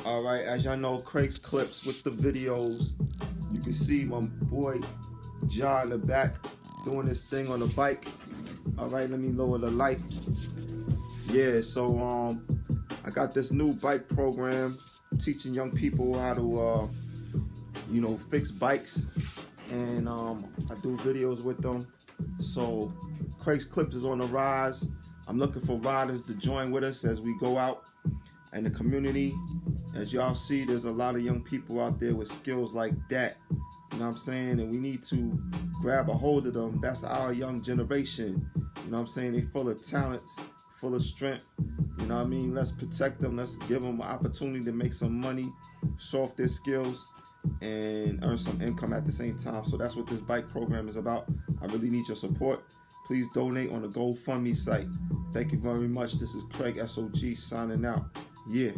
All right, as y'all know, Craig's Clips with the videos. You can see my boy John in the back doing this thing on the bike. All right, let me lower the light. Yeah, so I got this new bike program teaching young people how to fix bikes, and I do videos with them. So Craig's Clips is on the rise. I'm looking for riders to join with us as we go out in the community. As y'all see, there's a lot of young people out there with skills like that. You know what I'm saying? And we need to grab a hold of them. That's our young generation. You know what I'm saying? They full of talents, full of strength. You know what I mean? Let's protect them. Let's give them an opportunity to make some money, show off their skills, and earn some income at the same time. So that's what this bike program is about. I really need your support. Please donate on the GoFundMe site. Thank you very much. This is Craig SOG signing out. Yeah.